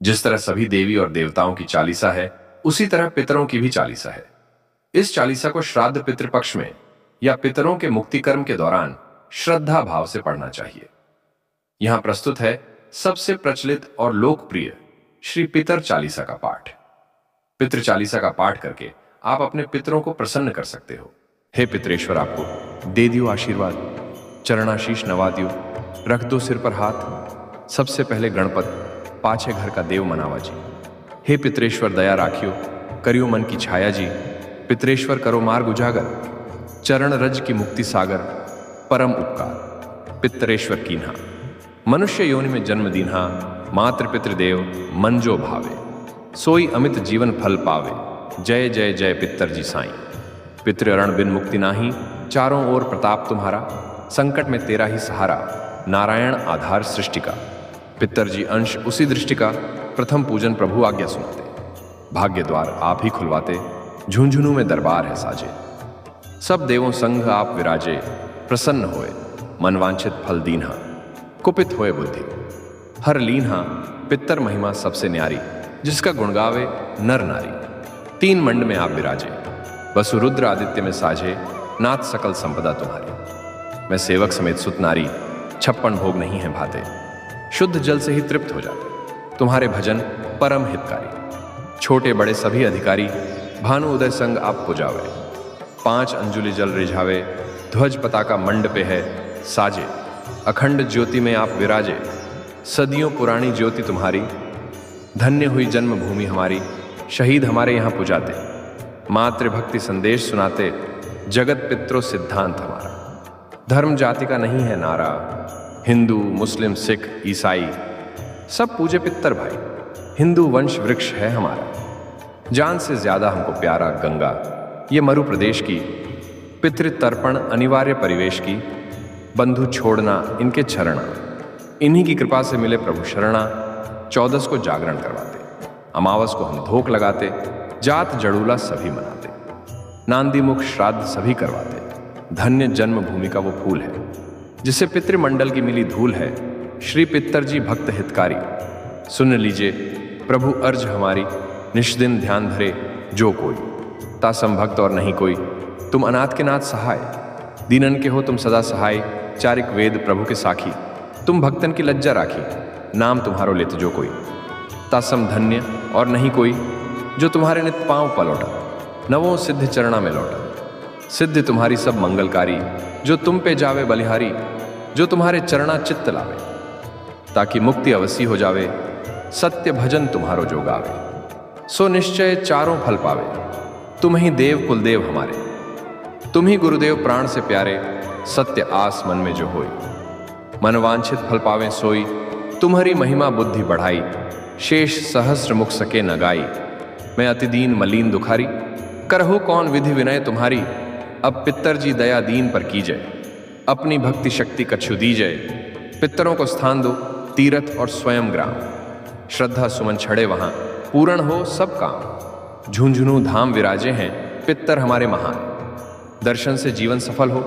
जिस तरह सभी देवी और देवताओं की चालीसा है, उसी तरह पितरों की भी चालीसा है। इस चालीसा को श्राद्ध पितृपक्ष में या पितरों के मुक्ति कर्म के दौरान श्रद्धा भाव से पढ़ना चाहिए। यहां प्रस्तुत है सबसे प्रचलित और लोकप्रिय श्री पितर चालीसा का पाठ। पितृ चालीसा का पाठ करके आप अपने पितरों को प्रसन्न कर सकते हो। हे पितरेश्वर, आपको दे दियो आशीर्वाद, चरणाशीष नवा दियो, रख दो सिर पर हाथ। सबसे पहले गणपत, पाछे घर का देव मनावा जी। हे पितरेश्वर, दया राखियो, करियो मन की छाया जी। पितरेश्वर, करो मार्ग उजागर, चरण रज की मुक्ति सागर। परम उपकार पितरेश्वर कीन्हा, मनुष्य योनि में जन्म दीन्हा। मातृ पितृदेव मन जो भावे, सोई अमित जीवन फल पावे। जय जय जय पितर जी साईं। पितृअरण बिन मुक्ति नाही, चारों ओर प्रताप तुम्हारा। संकट में तेरा ही सहारा, नारायण आधार सृष्टि का। पितर जी अंश उसी दृष्टि का, प्रथम पूजन प्रभु आज्ञा सुनाते। भाग्य द्वार आप ही खुलवाते, झुंझुनू में दरबार है साजे। सब देवों संग आप विराजे, प्रसन्न होए मनवांछित फल दीन्हा। कुपित होए बुद्धि हर लीन्हा, पितर महिमा सबसे न्यारी। जिसका गुण गावे नर नारी। तीन मंड में आप विराजे, वसु रुद्र आदित्य में साझे। नाथ सकल संपदा तुम्हारी, मैं सेवक समेत सुत नारी। 56 भोग नहीं है भाते, शुद्ध जल से ही तृप्त हो जाते। तुम्हारे भजन परम हितकारी, छोटे बड़े सभी अधिकारी। भानु उदय संग आप पुजावे, 5 अंजुलि जल रिझावे। ध्वज पताका मंड पे है साजे, अखंड ज्योति में आप विराजे। सदियों पुरानी ज्योति तुम्हारी, धन्य हुई जन्मभूमि हमारी। शहीद हमारे यहाँ पुजाते, मातृभक्ति संदेश सुनाते। जगत पित्रो सिद्धांत हमारा, धर्म जाति का नहीं है नारा। हिंदू मुस्लिम सिख ईसाई सब पूजे पितर भाई। हिंदू वंश वृक्ष है हमारा, जान से ज्यादा हमको प्यारा गंगा। ये मरु प्रदेश की पितृतर्पण अनिवार्य परिवेश की। बंधु छोड़ना इनके चरणा, इन्हीं की कृपा से मिले प्रभु शरणा। 14 को जागरण करवाते, अमावस को हम धोख लगाते। जात जड़ूला सभी मनाते, नांदी मुख श्राद्ध सभी करवाते। धन्य जन्मभूमि का वो फूल है, जिसे पितृमंडल की मिली धूल है। श्री पितर जी भक्त हितकारी, सुन लीजिए प्रभु अर्ज हमारी। निष्दिन ध्यान धरे जो कोई, तासम भक्त और नहीं कोई। तुम अनाथ के नाथ सहाय, दीनन के हो तुम सदा सहाय। चारिक वेद प्रभु के साखी, तुम भक्तन की लज्जा राखी। नाम तुम्हारो लेत जो कोई, तासम धन्य और नहीं कोई। जो तुम्हारे नित पांव पलौटा, नवों सिद्ध चरणा में लौटा। सिद्ध तुम्हारी सब मंगलकारी, जो तुम पे जावे बलिहारी। जो तुम्हारे चरणा चित्त लावे, ताकि मुक्ति अवसी हो जावे। सत्य भजन तुम्हारो जो गावे, सो निश्चय चारों फल पावे। तुम ही देव कुलदेव हमारे, तुम ही गुरुदेव प्राण से प्यारे। सत्य आस मन में जो होई, मनवांछित फल पावे सोई। तुम्हारी महिमा बुद्धि बढ़ाई, शेष सहस्र मुख सके न गाई। मैं अति दीन मलीन दुखारी, करहु कौन विधि विनय तुम्हारी। अब पितर जी दया दीन पर कीजय, अपनी भक्ति शक्ति कछु दीजय। पितरों को स्थान दो तीरथ और स्वयं ग्राम, श्रद्धा सुमन छड़े वहां, पूर्ण हो सब काम। झुंझुनू धाम विराजे हैं पितर हमारे महान। दर्शन से जीवन सफल हो,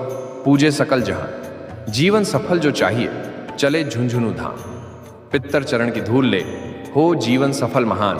पूजे सकल जहां। जीवन सफल जो चाहिए, चले झुंझुनू धाम। पितर चरण की धूल ले, हो जीवन सफल महान।